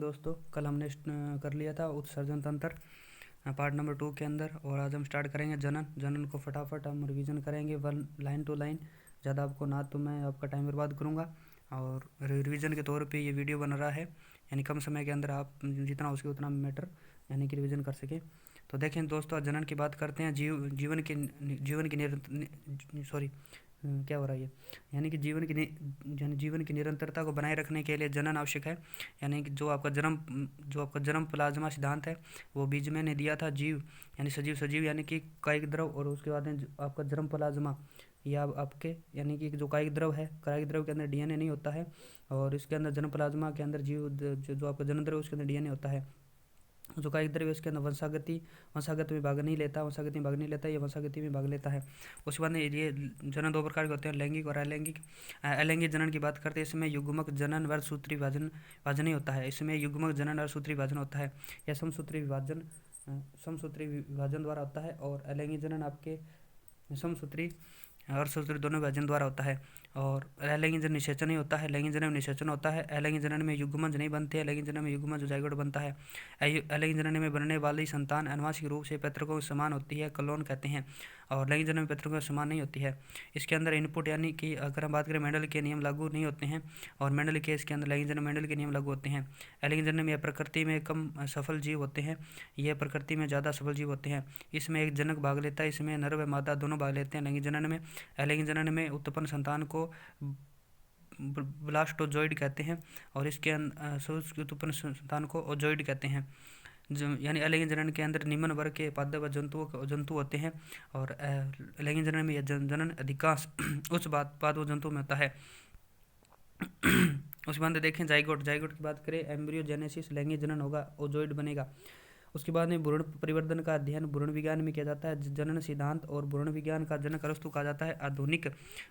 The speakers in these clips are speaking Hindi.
दोस्तों कल हमने कर लिया था उत्सर्जन तंत्र पार्ट नंबर 2 के अंदर। और आज हम स्टार्ट करेंगे जनन। जनन को फटाफट हम रिवीजन करेंगे वन लाइन टू लाइन। ज़्यादा आपको ना तो मैं आपका टाइम बर्बाद करूँगा और रिवीजन के तौर पे ये वीडियो बन रहा है, यानी कम समय के अंदर आप जितना हो सके उतना मैटर यानी कि रिवीजन कर सकें। तो देखें दोस्तों, आज जनन की बात करते हैं। जीवन की सॉरी क्या हो रहा है ये, यानी कि जीवन की निरंतरता को बनाए रखने के लिए जनन आवश्यक है। यानी कि जो आपका जन्म प्लाज्मा सिद्धांत है वो बीजमैन ने दिया था। जीव यानी सजीव यानी कि कायिक द्रव, और उसके बाद में आपका जन्म प्लाज्मा या आपके यानी कि जो कायिक द्रव है, कायिक द्रव के अंदर डीएनए नहीं होता है, और इसके अंदर जन्म प्लाज्मा के अंदर जो आपका जन्म द्रव उसके अंदर डीएनए होता है। जो कायिक द्रव्य उसके अंदर वंशागत में भाग नहीं लेता, ये वंशागति में भाग लेता है। उसके बाद में ये जनन दो प्रकार के होते हैं, लैंगिक और अलैंगिक। अलैंगिक जनन की बात करते हैं, इसमें युग्मक जनन व सूत्री विभाजन ही होता है। इसमें युग्मक जनन और सूत्री विभाजन होता है, या समसूत्री विभाजन द्वारा होता है। और अलैंगिक जनन आपके समसूत्री और सूत्री दोनों विभाजन द्वारा होता है। और अलैंगिक जनन निषेचन ही होता है, लैंगिक जनन में निषेचन होता है। अलैंगिक जनन में युग्मज नहीं बनते हैं, लैंगिक जनन में युग्मज जाइगोट बनता है। अलैंगिक जनन में बनने वाली संतान आनुवंशिक रूप से पैतृकों के समान होती है, क्लोन कहते हैं, और लैंगिक जनन में पैतृकों के समान नहीं होती है। इसके अंदर इनपुट यानी कि अगर हम बात करें मेंडल के नियम लागू नहीं होते हैं, और मेंडल के इसके अंदर लैंगिक जनन मेंडल के नियम लागू होते हैं। अलैंगिक जनन में प्रकृति में कम सफल जीव होते हैं, यह प्रकृति में ज़्यादा सफल जीव होते हैं। इसमें एक जनक भाग लेता है, इसमें नर व मादा दोनों भाग लेते हैं लैंगिक जनन में। अलैंगिक जनन में उत्पन्न संतान को ब्लास्टोजोइड कहते हैं, और इसके उत्पन्न संतान को ओजोइड कहते हैं। यानी अलैंगिक जनन के अंदर निम्न वर्ग के पादप जंतु होते हैं, और लैंगिक जनन में यह जनन अधिकांश उच्च पादप जंतु में होता है। उसके बाद देखें जाइगोट की बात करें, एम्ब्रियोजेनेसिस लैंगिक जनन होगा, ओजोइड बनेगा। उसके बाद में भ्रूण परिवर्तन का अध्ययन भ्रूण विज्ञान में किया जाता है। जनन सिद्धांत और भ्रूण विज्ञान का जनक अरस्तु कहा जाता है। आधुनिक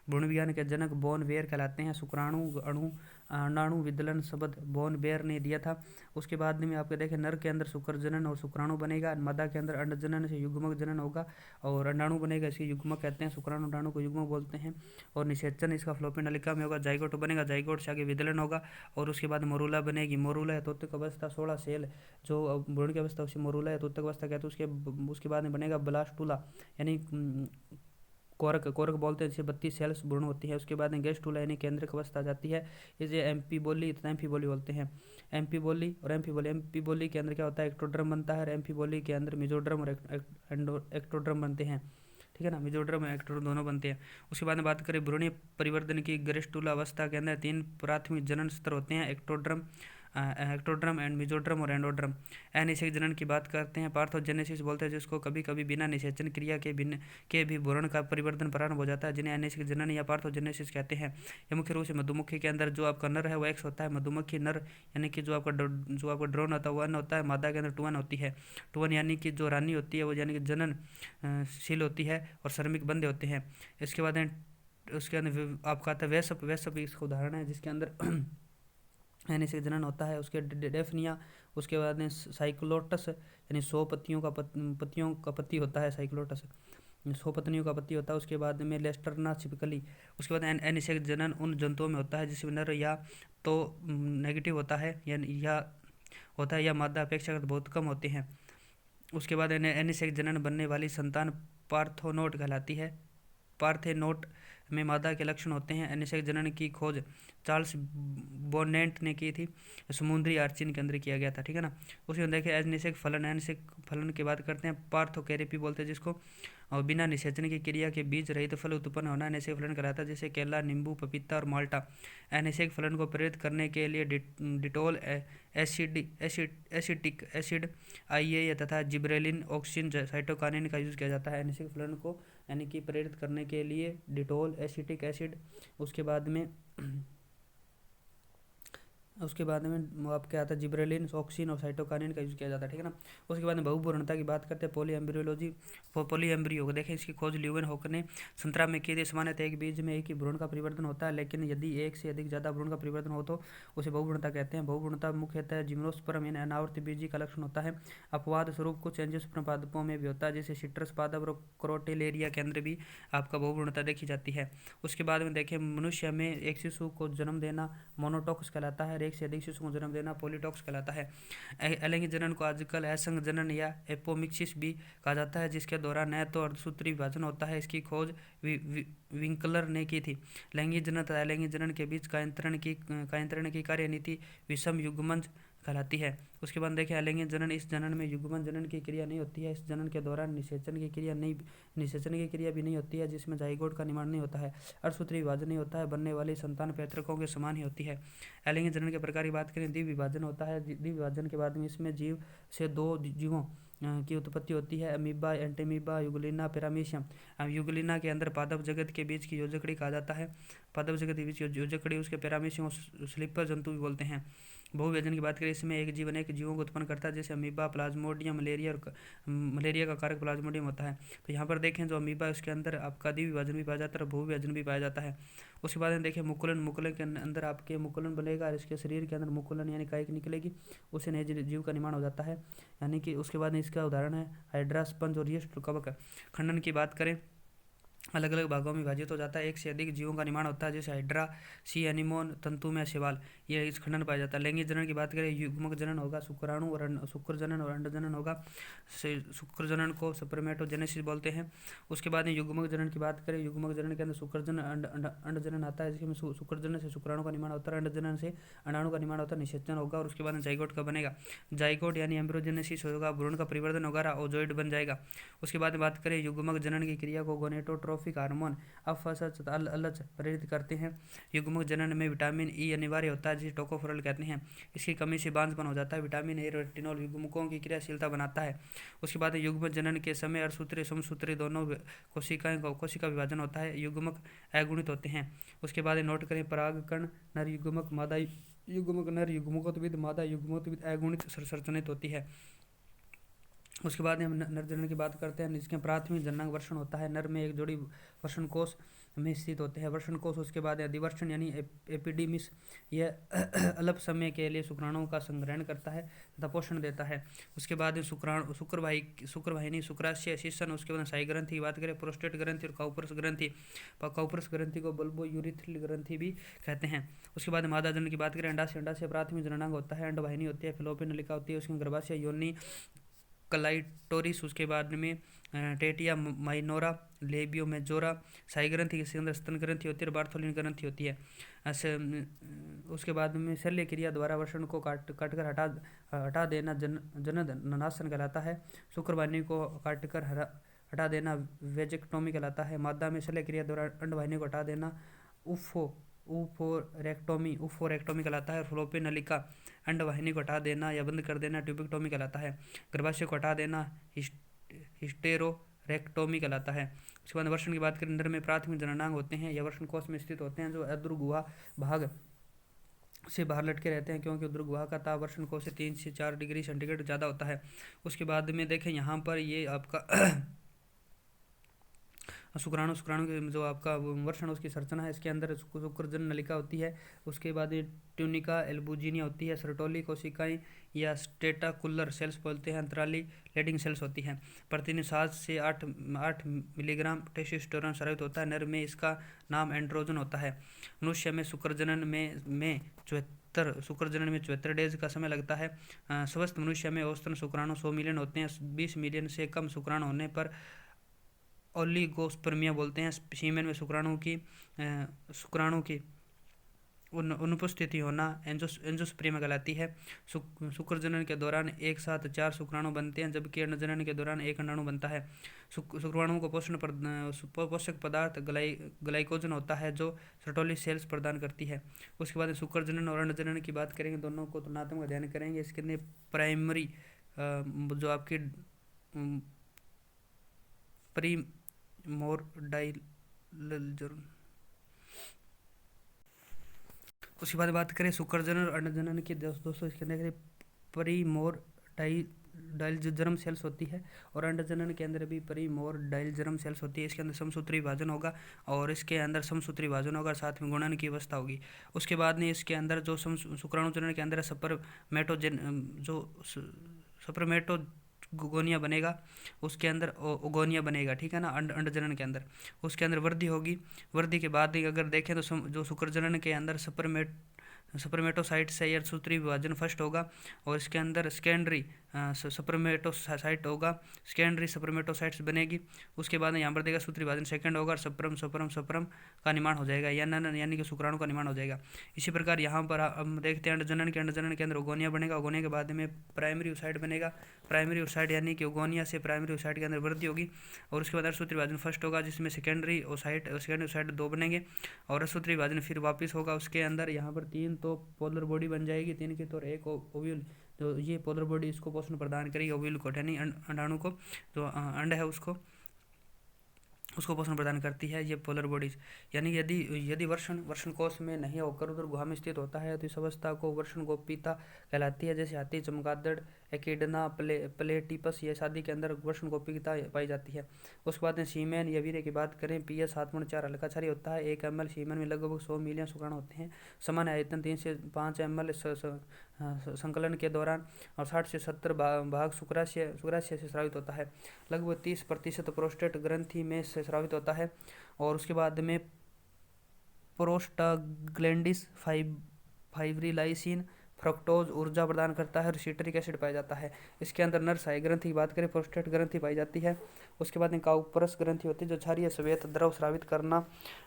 भ्रूण विज्ञान के जनक बोन वेयर कहलाते हैं। शुक्राणु अंडाणु विदलन शब्द बोन वेयर ने दिया था। उसके बाद में आपके देखें, नर के अंदर शुक्र जनन और शुक्राणु बनेगा, मादा के अंदर अंड जनन से युग्मक जनन होगा, और अंडाणु बनेगा, इसके युग्मक कहते हैं, शुक्राणु अंडाणु को युग्मक बोलते हैं। और निषेचन इसका फ्लोपिन नलिका में होगा, जाइगोट बनेगा, जाइगोट से आगे विदलन होगा, और उसके बाद मोरूला बनेगी। मोरूला है तोतक अवस्था 16 सेल जो भ्रूण की अवस्था उसे मोरूला है तोतक अवस्था कहते हैं। उसके बाद में बनेगा ब्लास्टूला, यानी कोरक बोलते हैं, जिसे 32 सेल्स भ्रूण होती है। उसके बाद में गेस्टूला यानी केंद्रक अवस्था आ जाती है, इसे एमपी बोली तथा एम्फी बोली बोलते हैं। एमपी बोली के अंदर क्या होता है, एक्टोड्रम बनता है, और एम्फी बोली के अंदर मिजोड्रम और एक्टोड्रम बनते हैं। ठीक है ना, मिजोड्रम और एक्टोड्रम दोनों बनते हैं। उसके बाद में बात करें भ्रूणीय परिवर्तन की, गेस्टूला अवस्था के अंदर 3 प्राथमिक जनन स्तर होते हैं, एक्टोड्रम एंड मिजोड्रम और एंडोड्रम। अनिषेक जनन की बात करते हैं, पार्थोजेनेसिस बोलते हैं, जिसको कभी कभी बिना निषेचन क्रिया के भी भ्रूण का परिवर्तन प्रारंभ हो जाता है, जिन्हें अनिषेक जनन या पार्थोजेनेसिस कहते हैं। ये मुख्य रूप से मधुमक्खी के अंदर जो आपका नर है वो एक्स होता है, मधुमक्खी नर यानी कि जो आपका ड्रोन होता है वो 1 होता है, मादा के अंदर 2 होती है। 2 यानी कि जो रानी होती है वो यानी कि जननशील होती है, और श्रमिक बंदे होते हैं। इसके बाद उसके अंदर आपका आता है वैसप इसका उदाहरण है, जिसके अंदर अनिषेक जनन होता है। उसके डेफनिया, उसके बाद में साइक्लोटस यानी 100 पत्तियों का पत्ती होता है, साइक्लोटस 100 पत्नियों का पत्ती होता है। उसके बाद में लेस्टरना छिपकली। उसके बाद अनिषेक जनन उन जंतुओं में होता है जिसमें नर या तो नेगेटिव होता है या मादा अपेक्षाकृत बहुत कम होते हैं। उसके बाद अनिषेक जनन बनने वाली संतान पार्थेनोट कहलाती है। पार्थेनोट में मादा के लक्षण होते हैं। अनिषेक जनन की खोज चार्ल्स बोनेंट ने की थी, समुद्री आर्चिन के अंदर किया गया था। ठीक है ना। उसमें देखिए अनिषेक फलन की बात करते हैं, पार्थोकैरिपी बोलते हैं जिसको, और बिना निषेचन की क्रिया के बीज रहित फल उत्पन्न होना अनिषेक फलन कहलाता है, जैसे केला, नींबू, पपीता और माल्टा। अनिषेक फलन को प्रेरित करने के लिए डिटोल एसिटिक एसिड आईए तथा जिब्रेलिन ऑक्सिन साइटोकानिन का यूज़ किया जाता है अनिषेक फलन को यानी कि प्रेरित करने के लिए डिटोल एसिटिक एसिड। उसके बाद में आपके आता है जिब्रेलिन ऑक्सिन और साइटोकानिन का यूज़ किया जाता है। ठीक है ना। उसके बाद में बहुभ्रूणता की बात करते हैं, पोलीएम्ब्रियो को देखें, इसकी खोज ल्यूवेनहॉक ने संतरा में की थी। सामान्यतः एक बीज में एक ही भ्रूण का परिवर्तन होता है, लेकिन यदि एक से अधिक ज़्यादा भ्रूण का परिवर्तन हो तो उसे बहुभ्रूणता कहते हैं। बहुभ्रूणता मुख्यतः जिम्नोस्पर्म यानी अनावर्त बीजी का लक्षण होता है। अपवाद स्वरूप कुछ एंजियोस्पर्म पादपों में भी होता है, जैसे सिट्रस पादप और क्रोटेलेरिया के अंदर भी आपका बहुभ्रूणता देखी जाती है। उसके बाद में देखें, मनुष्य में एक शिशु को जन्म देना मोनोटॉक्स कहलाता है। एक से अधिक शिशुओं को जन्म देना पॉलीटॉक्स कहलाता है। अलैंगिक जनन को आजकल असंग जनन या एपोमिक्सिस भी कहा जाता है, जिसके दौरान न तो अर्धसूत्री विभाजन होता है। इसकी खोज विंकलर ने की थी। लैंगिक जनन तथा अलैंगिक जनन के बीच कायंत्रण की कार्यनीति विषम युग्मज कहलाती है। उसके बाद देखें अलैंगिक जनन, इस जनन में युग्मन जनन की क्रिया नहीं होती है। इस जनन के दौरान निषेचन की क्रिया भी नहीं होती है, जिसमें जाइगोट का निर्माण नहीं होता है, अर्धसूत्री विभाजन नहीं होता है, बनने वाली संतान पैतृकों के समान ही होती है। अलैंगिक जनन के प्रकार की बात करें, द्विविभाजन विभाजन होता है। द्विविभाजन विभाजन के बाद में इसमें जीव से दो जीवों की उत्पत्ति होती है, अमीबा, एंटीमीबा, युगलिना, पैरामीशियम। युगलिना के अंदर पादप जगत के बीच की योजकड़ी कहा जाता है। पादप जगत के बीच योजकड़ी, उसके पैरामीशियम स्लीपर जंतु भी बोलते हैं। बहुविभाजन की बात करें, इसमें एक जीव अनेक जीवों को उत्पन्न करता है, जैसे अमीबा, प्लाज्मोडियम, मलेरिया का कारक प्लाज्मोडियम होता है। तो यहाँ पर देखें जो अमीबा है उसके अंदर आपका द्विविभाजन भी पाया जाता है और बहुविभाजन भी पाया जाता है। उसके बाद में देखें मुकुलन के अंदर आपके मुकुलन बनेगा और इसके शरीर के अंदर मुकुलन यानी कायिक निकलेगी, उससे नए जीव का निर्माण हो जाता है। यानी कि उसके बाद इसका उदाहरण है हाइड्रा, स्पंज और यीस्ट कवक। खंडन की बात करें, अलग अलग भागों में विभाजित हो जाता है, एक से अधिक जीवों का निर्माण होता है, जैसे हाइड्रा, सी एनिमोन, तंतु में शैवाल, ये इस खंडन पाया जाता है। लैंगिक जनन की बात करें, युग्मक जनन होगा, शुक्राणु और शुक्र जनन और अंड जनन होगा। शुक्र जनन को स्पर्मेटोजेनेसिस बोलते हैं। उसके बाद में युग्मक जनन की बात करें, युग्मक जनन के अंदर शुक्र जनन अंड जनन आता है, जिसमें शुक्र जनन से शुक्राणु का निर्माण होता है, अंड जनन से अंडाणु का निर्माण होता है, निषेचन होगा और उसके बाद में जाइगोट का बनेगा। जाइगोट यानी एम्ब्रियोजेनेसिस होगा, भ्रूण का परिवर्तन होगा, ओजोइड बन जाएगा। उसके बाद में बात करें, युग्मक जनन की क्रिया को गोनेटोट्रोफिक हार्मोन अफसच अलच प्रेरित करते हैं। युग्मक जनन में विटामिन ई अनिवार्य होता है, जिसे टोकोफेरोल कहते हैं। इसकी कमी से बांझपन हो जाता है। विटामिन ए रेटिनॉल युग्मकों की क्रियाशीलता बनाता है। उसके बाद युग्मक जनन के समय अर्धसूत्री समसूत्री दोनों कोशिका विभाजन होता है, युग्मक अगुणित होते हैं। उसके बाद नोट करें, परागकण नर युग्मक, मादा युग्मक, नर युग्मकोत्विद, मादा युग्मकोत्विद अगुणित संरचनित होती है। उसके बाद हम नर जनन की बात करते हैं, जिसके प्राथमिक जननांग वर्षण होता है। नर में एक जोड़ी वर्षण कोष में स्थित होते हैं, वर्षण कोष। उसके बाद अधिवर्षण यानी एपिडिमिस, यह अल्प समय के लिए शुक्राणुओं का संग्रहण करता है तथा पोषण देता है। उसके बाद शुक्रवाहिनी, शुक्राशय, शिशन। उसके बाद साई ग्रंथि की बात करें, प्रोस्टेट ग्रंथि और काउपरस ग्रंथि। काउपरस ग्रंथि को बल्बो यूरिथ्रल ग्रंथि भी कहते हैं। उसके बाद मादा जनन की बात करें, अंडाशय प्राथमिक जननांग होता है, अंडवाहिनी होती है, फैलोपियन नलिका होती है, उसके गर्भाशय, योनि, क्लाइटोरिस। उसके बाद में Tetiya minora, labio majora. Sai ग्रंथि के अंदर स्तन ग्रंथि होती है और बार्थोलिन ग्रंथि होती है। उसके बाद में शल्य क्रिया द्वारा वर्षण को काटकर हटा देना जनन नाशन कहलाता है। शुक्रवाहिनी को काटकर हटा देना वेजेक्टोमी कहलाता है। मादा में शल्य क्रिया द्वारा अंडवाहिनी को हटा देना उफोरेक्टोमी कहलाता है। फ्लोपियन नलिका अंडवाहिनी को हटा देना या बंद कर देना ट्यूबिक्टोमी कहलाता है। गर्भाशय को हटा देना हिस्टेरोरेक्टोमी कहलाता है। उसके बाद वर्षण की बात करें, नर में प्राथमिक जननांग होते हैं या वर्षण कोष में स्थित होते हैं, जो अद्र गुहा भाग से बाहर लटके रहते हैं, क्योंकि उद्र गुहा का ताप वर्षण कोष से 3 से 4 डिग्री सेंटीग्रेड ज़्यादा होता है। उसके बाद में देखें यहाँ पर ये आपका शुक्राणु के जो आपका वर्षण उसकी संरचना है, इसके अंदर शुक्रजन नलिका होती है। उसके बाद ट्यूनिका एल्बुजिनिया होती है, सर्टोली कोशिकाएं या स्टेटाकुलर सेल्स बोलते हैं, अंतराली लेडिंग सेल्स होती हैं। प्रतिदिन 7 से 8 मिलीग्राम टेस्टोस्टेरोन स्रावित होता है। नर में इसका नाम एंड्रोजन होता है। मनुष्य में शुक्रजनन में 74 डेज का समय लगता है। स्वस्थ मनुष्य में औसतन शुक्राणु 100 मिलियन होते हैं। 20 मिलियन से कम शुक्राणु होने पर ओलिगोस्पर्मिया बोलते हैं। सीमेन में शुक्राणु की अनुपस्थिति होना एंजियोस्पर्मिया कहलाती है। शुक्रजनन के दौरान एक साथ 4 शुक्राणु बनते हैं, जबकि अंडजनन के दौरान एक अंडाणु बनता है। शुक्राणुओं को पोषक पदार्थ ग्लाइकोजन होता है, जो सर्टोली सेल्स प्रदान करती है। उसके बाद शुक्रजनन और अंडजनन की बात करेंगे, दोनों को तुलनात्मक अध्ययन करेंगे। इसके अंदर प्राइमरी जो आपकी प्रीमोरडाइलजन। उसके बाद बात करें शुक्रजनन और अंडजनन की, दोस्तों इसके अंदर प्रीमोरडाइलजर्म सेल्स होती है और अंडजनन के अंदर भी प्रीमोरडाइलजर्म सेल्स होती है। इसके अंदर समसूत्री विभाजन होगा और इसके अंदर समसूत्री विभाजन होगा, साथ में गुणन की अवस्था होगी। उसके बाद में इसके अंदर जो शुक्राणु जनन के अंदर गोनिया बनेगा, उसके अंदर ओगोनिया बनेगा, ठीक है ना, अंडजनन के अंदर। उसके अंदर वृद्धि होगी। वृद्धि के बाद अगर देखें तो जो शुक्रजनन के अंदर स्पर्मेटोसाइट से यह सूत्री विभाजन फर्स्ट होगा, और इसके अंदर सेकेंडरी स्पर्मेटोसाइट होगा, सेकेंडरी स्पर्मेटोसाइट्स बनेगी। उसके बाद यहाँ पर देखा सूत्री विभाजन सेकंड होगा और सप्रम का निर्माण हो जाएगा, यानी कि शुक्राणु का निर्माण हो जाएगा। इसी प्रकार यहाँ पर हम देखते हैं अंडजनन के अंदर ओगोनिया बनेगा, ओगोनिया के बाद में प्राइमरी ओसाइट बनेगा, प्राइमरी ओसाइट यानी कि ओगोनिया से प्राइमरी ओसाइट के अंदर वृद्धि होगी, और उसके बाद सूत्री विभाजन फर्स्ट होगा जिसमें सेकेंडरी ओसाइट 2 बनेंगे, और सूत्री विभाजन फिर वापस होगा। उसके अंदर यहाँ पर 3 तो पोलर बॉडी बन जाएगी, 3 की, तो एक ओव्यूल, तो ये पोलर बॉडी इसको पोषण प्रदान करेगी ओव्यूल को, यानी अंडाणु को, जो अंड है उसको पोषण प्रदान करती है ये पोलर बॉडीज। यानी यदि वर्षण कोश में नहीं होकर उधर गुहा में स्थित होता है तो इस अवस्था को वर्षण गोपीता कहलाती है। जैसे हाथी, चमगादड़, एकिडना, प्लेटिपस, ये शादी के अंदर वर्षण गोपीता पाई जाती है। उसके बाद में सीमेन या वीर्य की बात करें, PS 7.4 हल्का क्षारीय होता है। 1 ml सीमेन में लगभग 100 मिलियन शुक्राणु होते हैं। सामान्य आयतन 3 से 5 ml संकलन के दौरान, और 60 से 70 भाग शुक्राशय से स्रावित होता है। लगभग 30% प्रोस्टेट ग्रंथि में से स्रावित होता है, और उसके बाद में प्रोस्टाग्लैंडिस, फाइब्रिलाइसिन, फ्रक्टोज ऊर्जा प्रदान करता है, और सिट्रिक एसिड पाया जाता है। इसके अंदर नर सहायक ग्रंथि की बात करें, प्रोस्टेट ग्रंथि पाई जाती है। उसके बाद में काउपरस ग्रंथि होती है जो क्षारीय श्वेत द्रव स्रावित करना,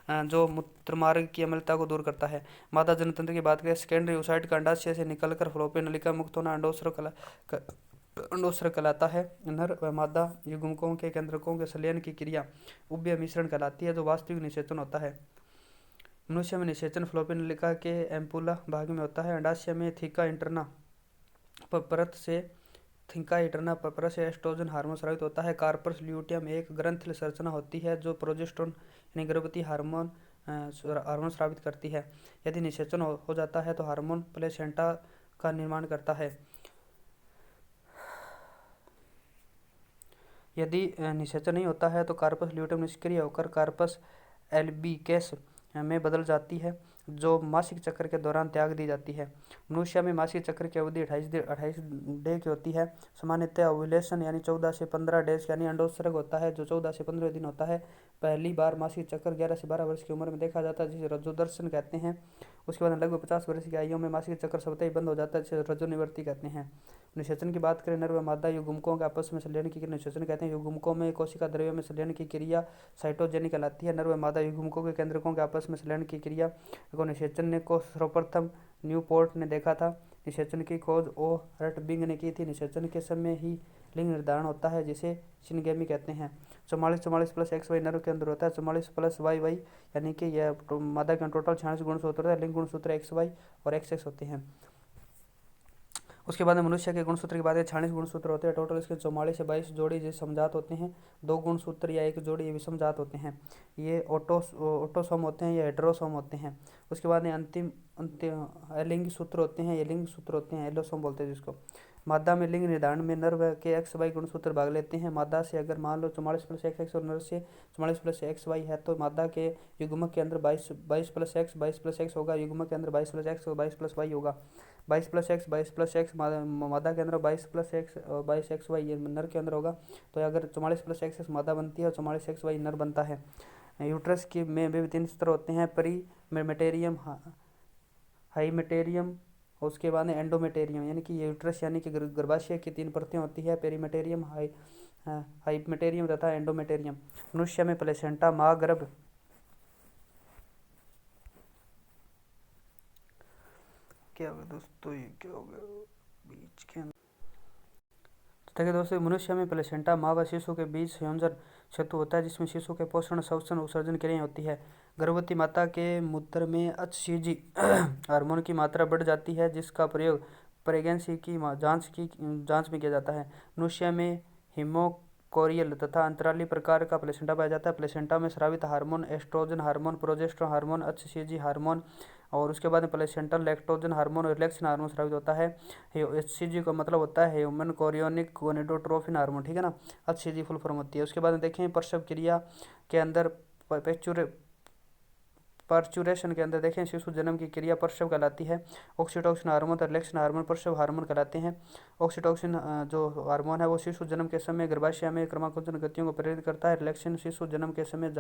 जो मूत्रमार्ग की अम्लता को दूर करता है। मादा जनतंत्र की बात करें, सेकेंडरी ओसाइट का अंडाशय से निकलकर फ्लोपियन नलिका मुक्त होना अंडोस्र कहलाता है। नर व मादा युग्मकों के केंद्रकों के संलयन की क्रिया उभय मिश्रण कहलाती है, जो वास्तविक निषेचन होता है। मनुष्य में निषेचन फ्लोपियन नलिका के एम्पुला भाग में होता है। अंडाशय में थीका इंटरना परत से एस्ट्रोजन हार्मोन स्रावित होता है। कार्पस ल्यूटियम एक ग्रंथिल संरचना होती है जो प्रोजेस्टेरोन यानी गर्भवती हार्मोन स्रावित करती है। यदि निषेचन हो जाता है तो हार्मोन प्लेसेंटा का निर्माण करता है। यदि निषेचन नहीं होता है तो कार्पस ल्यूटियम निष्क्रिय होकर कार्पस एल्बिकेस में बदल जाती है, जो मासिक चक्र के दौरान त्याग दी जाती है। मनुष्य में मासिक चक्र की अवधि 28 डे की होती है। सामान्यतः ओव्यूलेशन यानी 14 से 15 डेज यानी अंडोत्सर्ग होता है, जो 14 से 15 दिन होता है। पहली बार मासिक चक्र 11 से 12 वर्ष की उम्र में देखा जाता है, जिसे रजोदर्शन कहते हैं। उसके बाद लगभग 50 वर्ष की आयु में मासिक चक्र स्वतः ही बंद हो जाता है, जिसे रजोनिवृत्ति कहते हैं। निषेचन की बात करें, नर व मादा युग्मकों के आपस में संलयन की क्रिया निषेचन कहते हैं। युग्मकों में कोशिका द्रव्य में संलयन की क्रिया साइटोजेनी कहलाती है। नर व मादा युग्मकों के केंद्रकों के आपस में संलयन की क्रिया को निषेचन को सर्वप्रथम न्यूपोर्ट ने देखा था। निषेचन की खोज ओ रटबिंग ने की थी। निषेचन के समय ही लिंग निर्धारण होता है, जिसे सिनगेमी कहते हैं। 44 प्लस XY नर के अंदर होता है। 44 प्लस YY यानी कि यह मादा के टोटल 46 गुणसूत्र होता है। लिंग गुणसूत्र XY और XX होते हैं। उसके बाद मनुष्य के गुणसूत्र की बात है, 46 गुणसूत्र होते हैं टोटल। इसके 44 से 22 जोड़ी जो समजात होते हैं, 2 गुणसूत्र या 1 जोड़ी ये विषमजात होते हैं। ये ऑटोसोम होते हैं या हेटेरोसोम होते हैं। उसके बाद अंतिम अलिंगी सूत्र होते हैं, ये लिंग सूत्र होते हैं, एलोसोम बोलते हैं जिसको। मादा में लिंग निर्धारण में नर के XY गुणसूत्र भाग लेते हैं। मादा से अगर मान लो 44 प्लस XX और नर से 44 प्लस XY है तो मादा के युग्मक के अंदर 22 प्लस X होगा, युग्मक के अंदर 22 प्लस X और 22 प्लस Y होगा। 22 प्लस X मादा के अंदर 22 प्लस X और 22 XY ये नर के अंदर होगा। तो अगर 44 प्लस XX मादा बनती है और 44 XY नर बनता है। यूट्रस की में भी 3 स्तर होते हैं, मेटेरियम, हाईमेटेरियम, और उसके बाद एंडोमेटेरियम। यानी कि यूट्रस यानी कि गर्भाशय की 3 परतें होती है, पेरीमेटेरियम, हाईमेटेरियम तथा एंडोमेटेरियम। मनुष्य में प्लेसेंटा माँ गर्भ क्या होगा दोस्तों, ये क्या होगा बीच के अंदर। देखिए दोस्तों, मनुष्य में प्लेसेंटा माँ व शिशु के बीच संयोजन सेतु होता है, जिसमें शिशु के पोषण, श्वसन, उत्सर्जन क्रियाएं होती है। गर्भवती माता के मूत्र में HCG हार्मोन की मात्रा बढ़ जाती है, जिसका प्रयोग प्रेगनेंसी की जांच में किया जाता है। मनुष्य में हिमोकोरियल तथा अंतराली प्रकार का प्लेसेंटा पाया जाता है। प्लेसेंटा में स्रावित hormone oestrogen hormone, progesterone hormone, HCG hormone, और उसके बाद प्लेसेंटल लैक्टोजन हार्मोन और रिलैक्सिन हार्मोन स्रावित होता है। HCG का मतलब होता है ह्यूमन कोरियोनिक गोनेडोट्रोफिन हार्मोन, ठीक है ना। HCG फुल फॉर्म होती है। उसके बाद देखें प्रसव क्रिया के अंदर पार्चुरेशन के अंदर देखें शिशु जन्म की क्रिया प्रसव कहलाती है। ऑक्सीटोसिन हार्मोन और रिलैक्सेशन हार्मोन प्रसव हार्मोन कहलाते हैं। ऑक्सीटोसिन जो हार्मोन है वो शिशु जन्म के समय गर्भाशय में क्रमांकन गतियों को प्रेरित करता है। रिलैक्सेशन शिशु जन्म के समय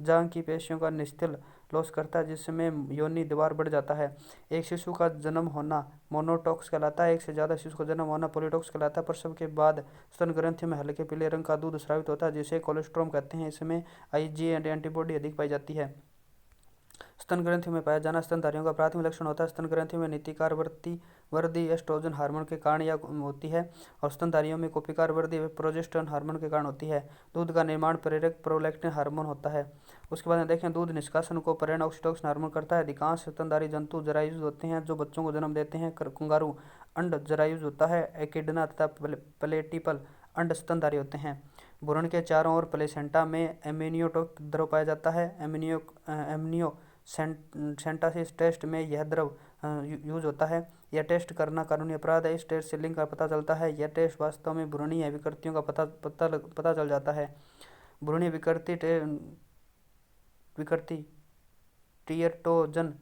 जांघ की पेशियों का निस्तेल लॉस करता है, जिसमें योनि दीवार बढ़ जाता है। एक शिशु का जन्म होना मोनोटॉक्स कहलाता है। एक से ज़्यादा शिशु का जन्म होना पॉलीटॉक्स कहलाता है। प्रसव के बाद स्तन ग्रंथि में हल्के पीले रंग का दूध स्रावित होता है, जिसे कोलेस्ट्रॉम कहते हैं। इसमें IgE एंटीबॉडी अधिक पाई जाती है। स्तन ग्रंथि में पाया जाना स्तनधारियों का प्राथमिक लक्षण होता है। स्तन ग्रंथि में नीतिकार वृद्धि एस्ट्रोजन हार्मोन के कारण या होती है, और स्तनधारियों में कोशिकार वृद्धि प्रोजेस्टेरोन हार्मोन के कारण होती है। दूध का निर्माण प्रेरक प्रोलैक्टिन हार्मोन होता है। उसके बाद में देखें दूध निष्कासन को प्रेरण ऑक्सीटोसिन हार्मोन करता है। अधिकांश स्तनधारी जंतु जरायुज होते हैं जो बच्चों को जन्म देते हैं। कंगारू अंड जरायुज होता है। एकिडना तथा प्लेटिपल अंड स्तनधारी होते हैं। भ्रूण के चारों ओर प्लेसेंटा में एमनियोटिक द्रव पाया जाता है। एमनियो सेंटासिस टेस्ट में यह द्रव यूज होता है। यह टेस्ट करना कानूनी अपराध है। इस टेस्ट से लिंग का पता चलता है। यह टेस्ट वास्तव में भ्रूणीय विकृतियों का पता चल जाता है। भ्रूणीय विकृति टीएट्रोजन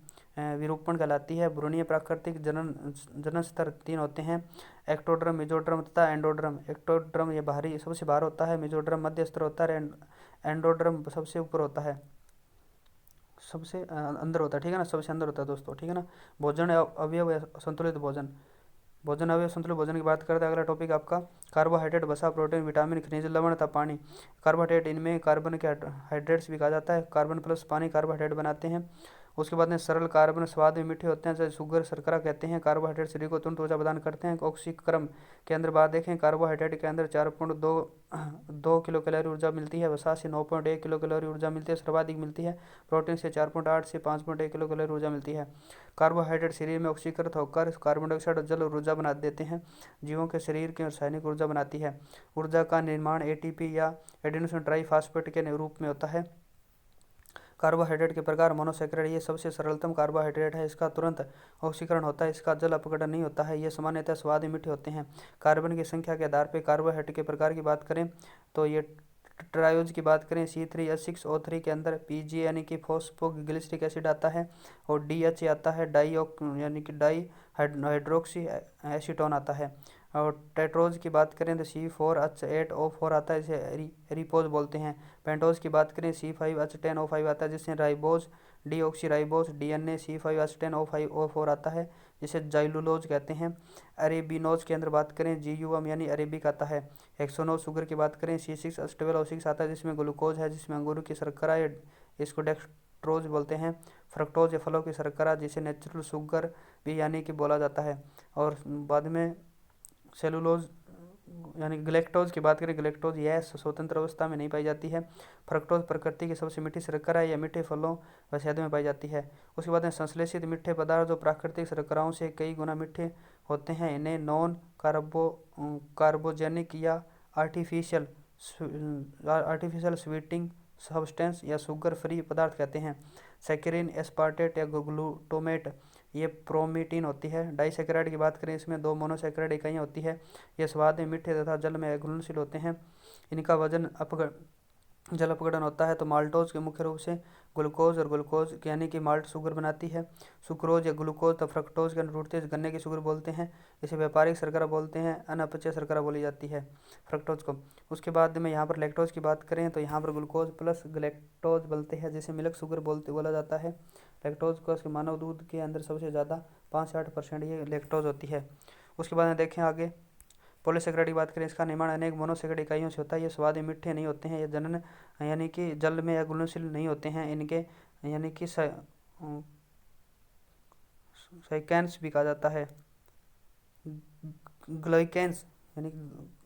विरूपण कहलाती है। भ्रूणीय प्राकृतिक जनन स्तर 3 होते हैं, एक्टोड्रम, मेसोड्रम तथा एंडोड्रम। एक्टोड्रम यह बाहरी सबसे बाहर होता है, मेसोड्रम मध्य स्तर होता है, एंडोड्रम सबसे ऊपर होता है, सबसे अंदर होता है, ठीक है ना, सबसे अंदर होता है दोस्तों, ठीक है ना। भोजन अवयव संतुलित भोजन। भोजन अवयव संतुलित भोजन की बात करते हैं। अगला टॉपिक आपका कार्बोहाइड्रेट, वसा, प्रोटीन, विटामिन, खनिज लवण तथा पानी। कार्बोहाइड्रेट, इनमें कार्बन के हाइड्रेट्स भी कहा जाता है। कार्बन प्लस पानी कार्बोहाइड्रेट बनाते हैं। उसके बाद में सरल कार्बन स्वाद में मीठे होते हैं, जैसे शुगर शर्करा कहते हैं। कार्बोहाइड्रेट शरीर को तुरंत ऊर्जा प्रदान करते हैं। ऑक्सीक्रम के अंदर बात देखें, कार्बोहाइड्रेट के अंदर 4.2 किलो कैलोरी ऊर्जा मिलती है। वसा से 9.1 किलो कैलोरी ऊर्जा मिलती है, सर्वाधिक मिलती है। प्रोटीन से 4.8 से 5.1 किलो कैलोरी ऊर्जा मिलती है। कार्बोहाइड्रेट शरीर में ऑक्सीकृत होकर कार्बन डाइऑक्साइड और जल ऊर्जा बना देते हैं। जीवों के शरीर की रासायनिक ऊर्जा बनाती है। ऊर्जा का निर्माण ATP या एडेनोसिन ट्राइफॉस्फेट के रूप में होता है। कार्बोहाइड्रेट के प्रकार मोनोसैकेराइड, ये सबसे सरलतम कार्बोहाइड्रेट है। इसका तुरंत ऑक्सीकरण होता है। इसका जल अपघटन नहीं होता है। ये सामान्यतः स्वाद मीठे होते हैं। कार्बन की संख्या के आधार पर कार्बोहाइड्रेट के प्रकार की बात करें तो ये ट्रायोज की बात करें, C3H6O3 के अंदर PG यानी कि फॉस्फोग्लिसरिक एसिड आता है, और DH आता है, यानी कि डाई हाइड्रोक्सी एसीटोन आता है। और टेट्रोज की बात करें तो C4H8O4 आता है, इसे रिपोज बोलते हैं। पेंटोज की बात करें C5H10O5 आता है, जिससे ribose deoxy ribose. DNA C5H10O5O4 आता है, जिसे जाइलुलोज कहते हैं। अरेबिनोज के अंदर बात करें GUM यानी अरेबिक आता है। हेक्सोनोज शुगर की बात करें C6H12O6 आता है, जिसमें ग्लूकोज है, जिसमें अंगूर की शर्करा है, इसको डेक्सट्रोज बोलते हैं। फ्रक्टोज या फलों की शर्करा, जिसे नेचुरल शुगर भी यानी कि बोला जाता है। और बाद में सेलुलोज यानी ग्लैक्टोज की बात करें, ग्लैक्टोज यह स्वतंत्र अवस्था में नहीं पाई जाती है। फ्रक्टोज प्रकृति की सबसे मीठी शर्करा है, या मीठे फलों व शहद में पाई जाती है। उसके बाद में संश्लेषित मीठे पदार्थ जो प्राकृतिक शर्कराओं से कई गुना मीठे होते हैं, इन्हें नॉन कार्बोजेनिक या आर्टिफिशियल स्वीटिंग सब्सटेंस या शुगर फ्री पदार्थ कहते हैं। सैकरिन, एस्पार्टेट या ग्लूटोमेट, ये प्रोमीटीन होती है। डाइसैकेराइड की बात करें, इसमें 2 मोनोसैकेराइड इकाइयाँ होती है। ये स्वाद में मीठे तथा जल में घुलनशील होते हैं। इनका वजन जल अपघटन होता है। तो माल्टोज के मुख्य रूप से ग्लूकोज और ग्लूकोज यानी कि माल्ट शुगर बनाती है। सुक्रोज या ग्लूकोज तो फ्रक्टोज के अनुरूपते गन्ने की शुगर बोलते हैं। इसे व्यापारिक शर्करा बोलते हैं। अनअपचय शर्करा बोली जाती है फ्रक्टोज को। उसके बाद में यहाँ पर लैक्टोज की बात करें तो यहाँ पर ग्लूकोज प्लस ग्लैक्टोज बोलते हैं, जिसे मिल्क शुगर बोला जाता है। लैक्टोज को मानव दूध के अंदर सबसे ज़्यादा 5 से 8% ये लैक्टोज होती है। उसके बाद में देखें आगे पॉलीसेकेराइड की बात करें, इसका निर्माण अनेक मोनोसेकेराइड इकाइयों से होता है। ये स्वाद मीठे नहीं होते हैं। ये जनन यानी कि जल में या घुलनशील नहीं होते हैं। इनके यानी कि साइकेंस भी कहा जाता है। ग्लाइकेंस यानी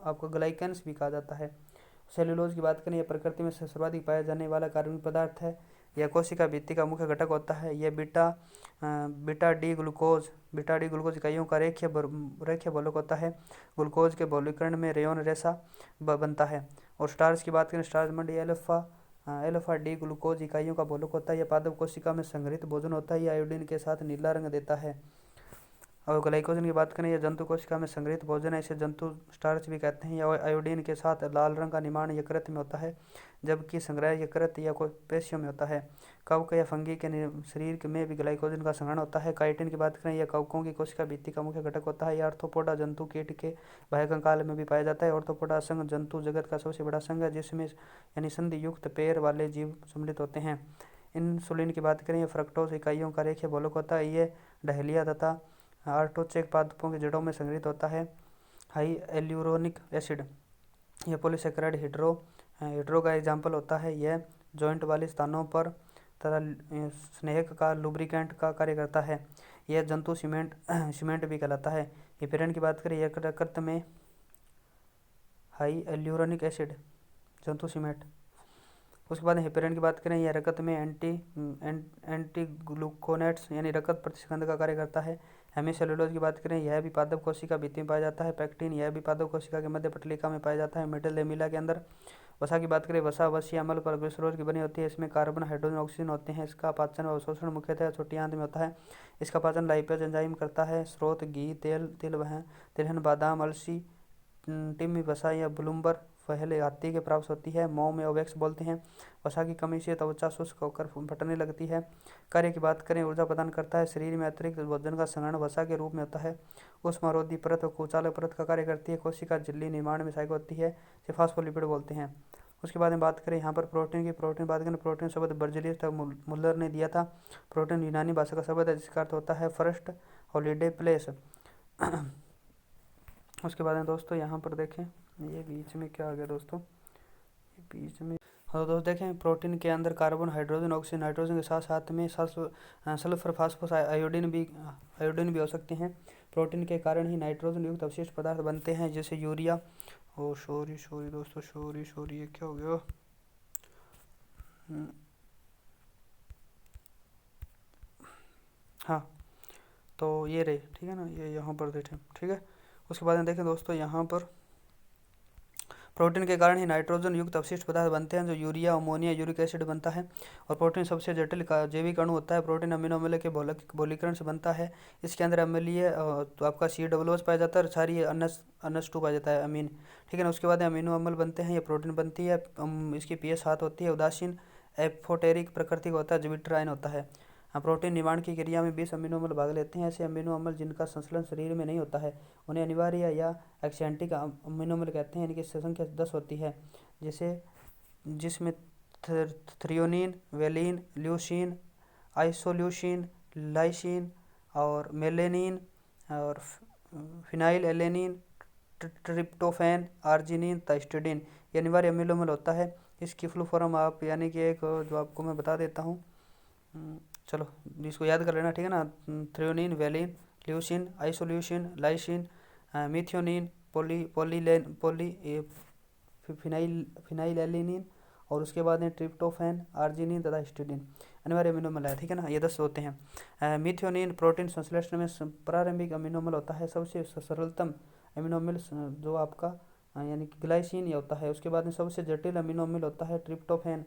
आपको ग्लाइकेंस भी कहा जाता है। सेलुलोज की बात करें, यह प्रकृति में सर्वाधिक पाया जाने वाला कार्बनिक पदार्थ है। यह कोशिका भित्ति का मुख्य घटक होता है। यह बीटा डी ग्लूकोज इकाइयों का रेखीय बहुलक होता है। ग्लूकोज के बहुलकीकरण में रेयोन रेशा बनता है। और स्टार्च की बात करें, स्टार्च मंडी अल्फा डी ग्लूकोज इकाइयों का बहुलक होता है। यह पादप कोशिका में संग्रहित भोजन होता है। यह आयोडीन के साथ नीला रंग देता है। और ग्लाइकोजन की बात करें, यह जंतु कोशिका में संग्रहित भोजन है, इसे जंतु स्टार्च भी कहते हैं। यह आयोडीन के साथ लाल रंग का निर्माण यकृत में होता है, जबकि संग्रह यकृत या कोई पेशियों में होता है। कवक या फंगी के शरीर में भी ग्लाइकोजन का संग्रहण होता है। काइटिन की बात करें, यह कवकों की कोशिका भित्ति का मुख्य घटक होता है। यह आर्थ्रोपोडा जंतु कीट के बाह्य कंकाल में भी पाया जाता है। आर्थ्रोपोडा संघ जंतु जगत का सबसे बड़ा संघ है, जिसमें यानी संधि युक्त पैर वाले जीव सम्मिलित होते हैं। इंसुलिन की बात करें, यह फ्रक्टोज इकाइयों का रेखीय बहुलक होता है। ये डहलिया तथा आर्टोचेक पादपों की जड़ों में संग्रहित होता है। हाई एल्यूरोनिक एसिड, यह पॉलीसेकेराइड हिड्रो का एग्जाम्पल होता है। यह जॉइंट वाले स्थानों पर तथा स्नेहक का लुब्रिकेंट का कार्य करता है। यह जंतु सीमेंट भी कहलाता है। हिपेरिन की बात करें, यकृत में हाई एल्यूरोनिक एसिड जंतु सीमेंट। उसके बाद हिपेरिन की बात करें, यह रक्त में एंटी ग्लूकोनेट्स यानी रक्त प्रतिस्कंद का कार्य करता है। हेमीसेलुलोज की बात करें, यह भी पादप कोशिका भित्ति में पाया जाता है। पैक्टिन, यह भी पादप कोशिका के मध्य पटलिका में पाया जाता है, मिडिल लेमिला के अंदर। वसा की बात करें, वसा वसीय अम्ल पर ग्लिसरोल की बनी होती है। इसमें कार्बन, हाइड्रोजन, ऑक्सीजन होते हैं। इसका पाचन व अवशोषण मुख्यतः छोटी आंत में होता है। इसका पाचन लाइपेज एंजाइम करता है। स्रोत घी, तेल, तिलहन, बादाम, अलसी, टिम्मी वसा या ब्लूमबर पहले हाथी के प्राप्त होती है। मौ में ओवेक्स बोलते हैं। वसा की कमी से त्वचा शुष्क होकर फटने लगती है। कार्य की बात करें, ऊर्जा प्रदान करता है। शरीर में अतिरिक्त भोजन का संग्रहण वसा के रूप में होता है। ऊष्मारोधी परत और कुचालक परत का कार्य करती है। कोशिका झिल्ली निर्माण में सहायक होती है, इसे फास्फोलिपिड बोलते हैं। उसके बाद में बात करें यहाँ पर प्रोटीन बात करें, प्रोटीन शब्द बर्जिलियस मुल्लर ने दिया था। प्रोटीन यूनानी भाषा का शब्द है, जिसका अर्थ होता है फर्स्ट हॉलीडे प्लेस। उसके बाद में दोस्तों यहाँ पर देखें, ये बीच में क्या आ गया दोस्तों, ये बीच में, हाँ दोस्तों देखें, प्रोटीन के अंदर कार्बन, हाइड्रोजन, ऑक्सीजन, नाइट्रोजन के साथ साथ में सल्फर, फास्फोरस, आयोडीन भी हो सकते हैं। प्रोटीन के कारण ही नाइट्रोजन युक्त अवशिष्ट पदार्थ बनते हैं, जैसे यूरिया। ओ सॉरी दोस्तों, सॉरी ये क्या हो गया। हाँ, तो ये रहे, ठीक है ना, ये यहाँ पर देखें, ठीक है। उसके बाद में देखें दोस्तों, यहाँ पर प्रोटीन के कारण ही नाइट्रोजन युक्त अवशिष्ट पदार्थ बनते हैं, जो यूरिया, अमोनिया, यूरिक एसिड बनता है। और प्रोटीन सबसे जटिल जैविक अणु होता है। प्रोटीन अमीनो अम्ल के बहुलकीकरण से बनता है। इसके अंदर अम्लीय तो आपका COOH पाया जाता है, और क्षारीय NH2 पाया जाता है, अमीन, ठीक है ना। उसके बाद अमीनो अम्ल बनते हैं, ये प्रोटीन बनती है। इसकी pH 7 होती है। उदासीन एफोटेरिक प्रकृति का होता है, ज्विटर आयन होता है। प्रोटीन निर्माण की क्रिया में 20 अमीनो अम्ल भाग लेते हैं। ऐसे अमीनो अम्ल जिनका संश्लेषण शरीर में नहीं होता है, उन्हें अनिवार्य या एक्सेंटिक अमीनो अम्ल कहते हैं। इनकी संख्या 10 होती है, जिसमें threonine, valine, leucine, isoleucine, lysine और मेलेनिन और phenyl alanine, tryptophan, arginine, histidine, ये अनिवार्य अमीनो अम्ल होता है। इसकी फुल फॉर्म आप यानी कि एक जो आपको मैं बता देता हूँ, चलो इसको याद कर लेना, ठीक है ना। Threonine, valine, leucine, isoleucine, lysine, methionine, phenyl alanine, और उसके बाद में ट्रिप्टोफैन, आर्जिनिन तथा हिस्टिडीन अनिवार्य अमीनो अम्ल है, ठीक है ना। ये 10 होते हैं। मिथियोनिन प्रोटीन संश्लेषण में प्रारंभिक अमीनो अम्ल होता है। सबसे सरलतम अमीनो अम्ल जो आपका यानी कि ग्लाइसिन होता है। उसके बाद में सबसे जटिल अमीनो अम्ल होता है ट्रिप्टोफैन,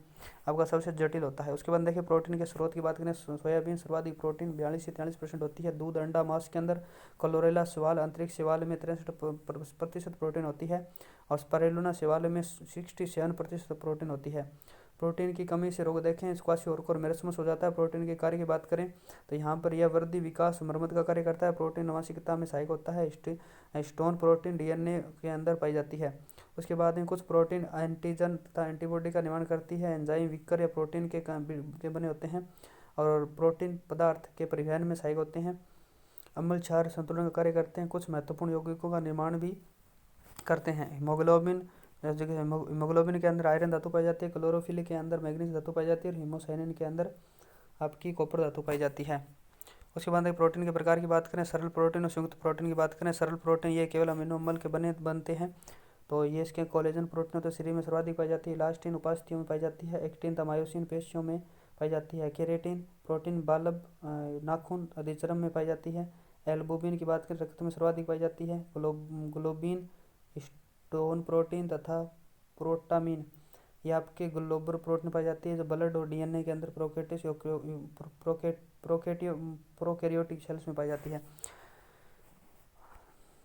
आपका सबसे जटिल होता है। उसके बाद देखिए, प्रोटीन के स्रोत की बात करें, सोयाबीन सर्वाधिक प्रोटीन 42 से 43% होती है। दूध, अंडा, मांस के अंदर क्लोरेला शैवाल, अंतरिक्ष शैवाल में 63% प्रोटीन होती है। और स्पाइरुलिना शैवाल में 67% प्रोटीन होती है। प्रोटीन की कमी से रोग देखें, क्वाशियोरकोर मेरस्मस हो जाता है। प्रोटीन के कार्य की बात करें तो यहाँ पर यह वृद्धि, विकास, मरम्मत का कार्य करता है। प्रोटीन आनुवंशिकता में सहायक होता है। स्टोन प्रोटीन DNA के अंदर पाई जाती है। उसके बाद में कुछ प्रोटीन एंटीजन तथा एंटीबॉडी का निर्माण करती है। एंजाइम विकर या प्रोटीन के बने होते हैं, और प्रोटीन पदार्थ के परिवहन में सहायक होते हैं। अम्ल क्षार संतुलन का कार्य करते हैं। कुछ महत्वपूर्ण यौगिकों का निर्माण भी करते हैं। हीमोग्लोबिन, जैसे कि हीमोग्लोबिन के अंदर आयरन धातु पाई जाती है। क्लोरोफिल के अंदर मैग्नीज धातु पाई जाती है। और हीमोसाइनिन के अंदर आपकी कॉपर धातु पाई जाती है। उसके बाद प्रोटीन के प्रकार की बात करें, सरल प्रोटीन और संयुक्त प्रोटीन की बात करें। सरल प्रोटीन ये केवल अमीनो अम्ल के बनते हैं, तो ये इसके कोलेजन प्रोटीन तो शरीर में सर्वाधिक पाई जाती है। इलास्टिन उपास्थियों में पाई जाती है। एक्टिन तथा मायोसिन पेशियों में पाई जाती है। केरेटिन प्रोटीन बालब, नाखून, अधिचर्म में पाई जाती है। एल्बुमिन की बात करें, रक्त में सर्वाधिक पाई जाती है। ग्लोबिन, स्टोन प्रोटीन तथा प्रोटामिन, ये आपके ग्लोबुलर प्रोटीन पाई जाती है, जो ब्लड और DNA के अंदर प्रोकैरियोटिक सेल्स में पाई जाती है।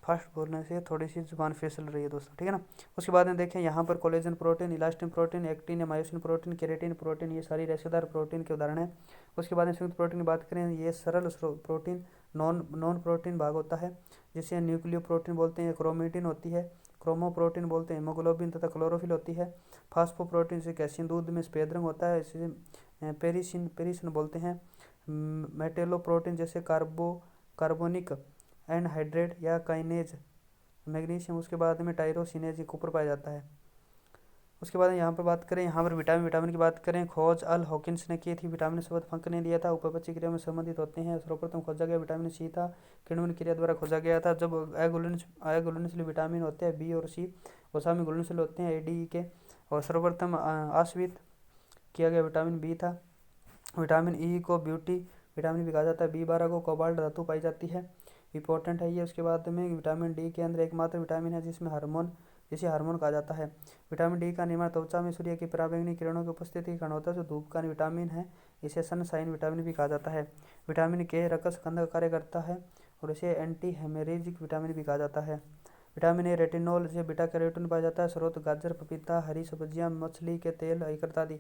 फास्ट बोलने से थोड़ी सी जुबान फिसल रही है दोस्तों, ठीक है ना। उसके बाद में देखें यहाँ पर collagen protein, elastin protein, actin या मायोसिन प्रोटीन, केराटिन प्रोटीन, ये सारी रेशेदार प्रोटीन के उदाहरण हैं। उसके बाद में संयुक्त प्रोटीन की बात करें, ये सरल प्रोटीन नॉन नॉन प्रोटीन भाग होता है, जिसे न्यूक्लियो प्रोटीन बोलते हैं। क्रोमेटिन होती है, क्रोमो प्रोटीन बोलते हैं, हीमोग्लोबिन तथा क्लोरोफिल होती है। फास्फो प्रोटीन से कैल्शियम दूध में सफेद रंग होता है, इसे पेरिसिन पेरिसिन बोलते हैं। मेटेलो प्रोटीन जैसे कार्बोनिक एनहाइड्रेट या काइनेज, मैग्नीशियम। उसके बाद में टायरोसिनेज ऊपर पाया जाता है। उसके बाद यहाँ पर बात करें, यहाँ पर विटामिन की बात करें, खोज अल हॉकिंस ने की थी। विटामिन शब्द फंक ने दिया था, उपपची क्रिया में संबंधित होते हैं। सर्वप्रथम खोजा गया विटामिन सी था, किण्वन क्रिया द्वारा खोजा गया था। जब अघुलनशील विटामिन होते हैं बी और सी, वसा में घुलनशील होते हैं ADE के। और सर्वप्रथम आश्वित किया गया विटामिन बी था। विटामिन ई को ब्यूटी विटामिन भी कहा जाता है। B12 को कोबाल्ट धातु पाई जाती है, इंपॉर्टेंट है ये। उसके बाद में विटामिन डी के अंदर एकमात्र विटामिन है जिसमें जिसे हार्मोन कहा जाता है। विटामिन डी का निर्माण त्वचा में सूर्य की पराबैंगनी किरणों की उपस्थिति के कारण होता है, जो धूप का विटामिन है। इसे सनशाइन विटामिन भी कहा जाता है। विटामिन के रक्त कंद का कार्य करता है और इसे एंटी हेमरेजिक विटामिन भी कहा जाता है। विटामिन ए रेटिनॉल से बीटा कैरोटीन पाया जाता है। स्रोत गाजर, पपीता, हरी सब्जियां, मछली के तेल, यकृत आदि।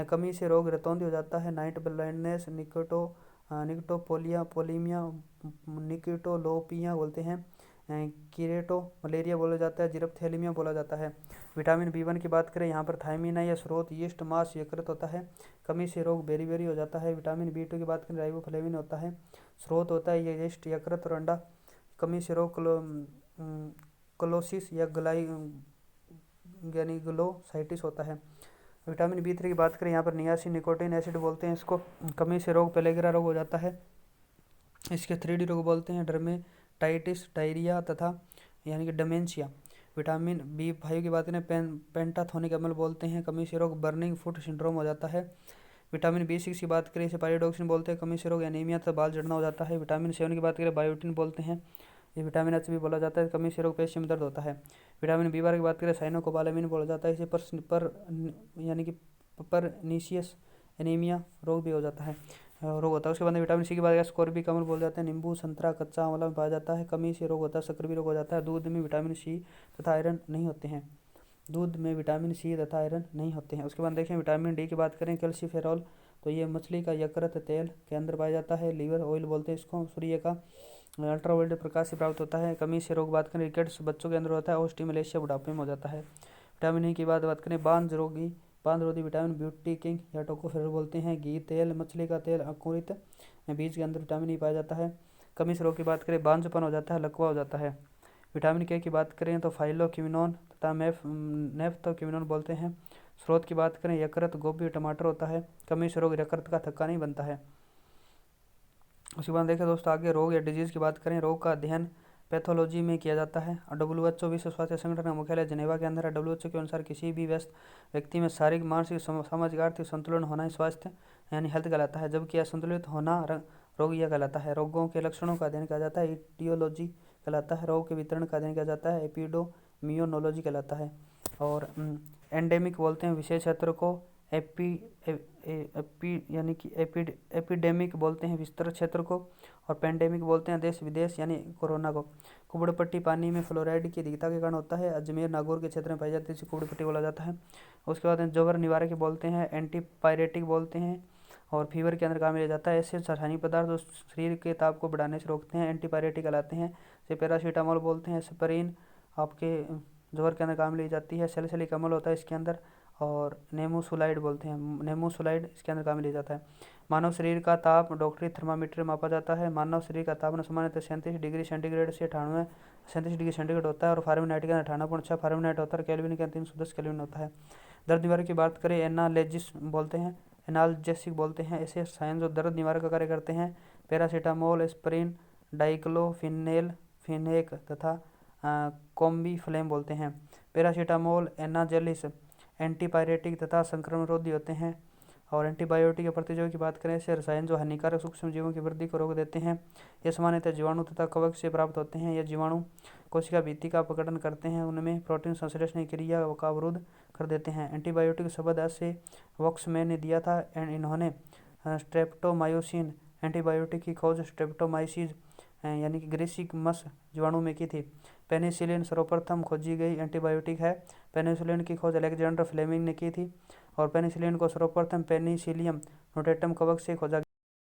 कमी से रोग रतौंधी हो जाता है, नाइट ब्लाइंडनेस, निकटोपोलिया, निकटोलोपिया बोलते हैं, कीरेटो मलेरिया बोला जाता है, जिरप्थेलिमिया बोला जाता है। विटामिन B1 की बात करें, यहाँ पर थायमीन है, यह स्रोत यीस्ट, मांस, यकृत होता है। कमी से रोग बेरी हो जाता है। विटामिन B2 की बात करें, राइबोफ्लेविन होता है, स्रोत होता है यह यीस्ट, यकृत और अंडा। कमी से रोग क्लोसिस या यानी ग्लोसाइटिस होता है। विटामिन B3 की बात करें, यहाँ पर नियासिन निकोटीन एसिड बोलते हैं इसको। कमी से रोग पेलेग्रा रोग हो जाता है, इसके 3D रोग बोलते हैं, डर्मेटाइटिस, डायरिया तथा यानी कि डेमेंशिया। विटामिन B5 की बात करें, पेंटाथोनिक अम्ल बोलते हैं। कमी से रोग बर्निंग फुट सिंड्रोम हो जाता है। विटामिन B6 की बात करें, इसे पायरिडॉक्सिन बोलते हैं। कमी से रोग एनीमिया तथा बाल झड़ना हो जाता है। विटामिन 7 की बात करें, बायोटिन बोलते हैं, ये विटामिन H भी बोला जाता है। कमी से रोग पेशियों में दर्द होता है। विटामिन B12 की बात करें, साइनोकोबालामिन बोला जाता है, इसे यानी कि परनीशियस एनीमिया रोग भी हो जाता है, रोग होता है। उसके बाद विटामिन C की बात करें, स्कॉर्बिक अम्ल बोल जाते हैं, नींबू, संतरा, कच्चा आंवला में पाया जाता है। कमी से रोग होता है, शक्कर भी रोग हो जाता है। दूध में विटामिन C तथा आयरन नहीं होते हैं, दूध में विटामिन C तथा आयरन नहीं होते हैं। उसके बाद देखें विटामिन D की बात करें, कैल्सीफेरॉल, तो ये मछली का यकृत तेल के अंदर पाया जाता है। लीवर ऑयल बोलते हैं इसको, सूर्य का अल्ट्रावायलेट प्रकाश से प्राप्त होता है। कमी से रोग बात करें, रिकेट्स बच्चों के अंदर होता है, ऑस्टियोमलेशिया बुढ़ापे में हो जाता है। विटामिन E की बात करें, बांझ रोधी विटामिन, ब्यूटी किंग या टोकोफेरल बोलते हैं, घी, तेल, मछली का तेल, अंकुरित बीज के अंदर विटामिन E पाया जाता है। कमी से रोग की बात करें, बांझपन हो जाता है, लकवा हो जाता है। विटामिन K की बात करें तो फाइलोक्विनोन तथा नेफ्थोक्विनोन बोलते हैं। स्रोत की बात करें, यकृत, गोभी, टमाटर होता है। कमी से रोग यकृत का थक्का नहीं बनता है। उसके बाद देखें दोस्तों आगे रोग या डिजीज़ की बात करें, रोग का अध्ययन पैथोलॉजी में किया जाता है। WHO विश्व स्वास्थ्य संगठन का मुख्यालय जिनेवा के अंदर है। WHO के अनुसार किसी भी व्यक्ति में शारीरिक, मानसिक, सामाजिक, आर्थिक संतुलन होना ही स्वास्थ्य यानी हेल्थ कहलाता है, जबकि असंतुलित होना रोग यह कहलाता है। रोगों के लक्षणों का अध्ययन किया जाता है, इटियोलॉजी कहलाता है। रोग के वितरण का अध्ययन किया जाता है, एपिडोमियोलॉजी कहलाता है। और एंडेमिक बोलते हैं विशेष क्षेत्र को, यानी कि एपिडेमिक बोलते हैं विस्तृत क्षेत्र को, और पेंडेमिक बोलते हैं देश विदेश यानी कोरोना को। कुबड़पट्टी पानी में फ्लोराइड की अधिकता के कारण होता है, अजमेर नागौर के क्षेत्र में पाई जाती है, इसे कुबड़पट्टी बोला जाता है। उसके बाद जबर निवारक बोलते हैं, एंटीपायरेटिक बोलते हैं, और फीवर के अंदर काम लिया जाता है। ऐसे रासायनिक पदार्थ जो शरीर के ताप को बढ़ाने से रोकते हैं एंटीपायरेटिक कहलाते हैं, जैसे पैरासीटामोल बोलते हैं। एस्पिरिन आपके जबर के अंदर काम ली जाती है। सैलिसिलिक अम्ल होता है इसके अंदर, और नेमोसुलाइड बोलते हैं, नेमोसुलाइड इसके अंदर काम लिया जाता है। मानव शरीर का ताप डॉक्टरी थर्मामीटर मापा जाता है। मानव शरीर का तापमान सामान्यतः 37 डिग्री सेंटीग्रेड से 37 डिग्री सेंटीग्रेड होता है, और फारेनहाइट के अंदर 98.6 फारेनहाइट होता है, केल्विन के अंदर 310 केल्विन होता है। दर्द निवारक की बात करें, एनाल्जेसिक बोलते हैं ऐसे साइन जो दर्द निवारक का कार्य करते हैं। पैरासीटामोल, एस्पिरिन, डाइक्लोफिनेल, फिनेक तथा कॉम्बीफ्लेम बोलते हैं। पैरासीटामोल, एनाजेलिस एंटीपायरेटिक तथा संक्रमण रोधी होते हैं। और एंटीबायोटिक के प्रतिजोगी की बात करें, ऐसे रसायन जो हानिकारक सूक्ष्म जीवों की वृद्धि को रोक देते हैं। ये सामान्यतः जीवाणु तथा कवक से प्राप्त होते हैं। ये जीवाणु कोशिका भित्ति का अपघटन करते हैं, उनमें प्रोटीन संश्लेषण की क्रिया का अवरुद्ध कर देते हैं। एंटीबायोटिक शब्द ऐसे वॉक्समैन ने दिया था, इन्होंने स्ट्रेप्टोमायोसिन एंटीबायोटिक की खोज स्ट्रेप्टोमाइसिस यानी कि ग्रेसिक मस जीवाणु में की थी। पेनिसिलिन सर्वप्रथम खोजी गई एंटीबायोटिक है। पेनिसिलिन की खोज अलेक्जेंडर फ्लेमिंग ने की थी और पेनिसिलिन को सर्वप्रथम पेनिसिलियम नोटेटम कवक से खोजा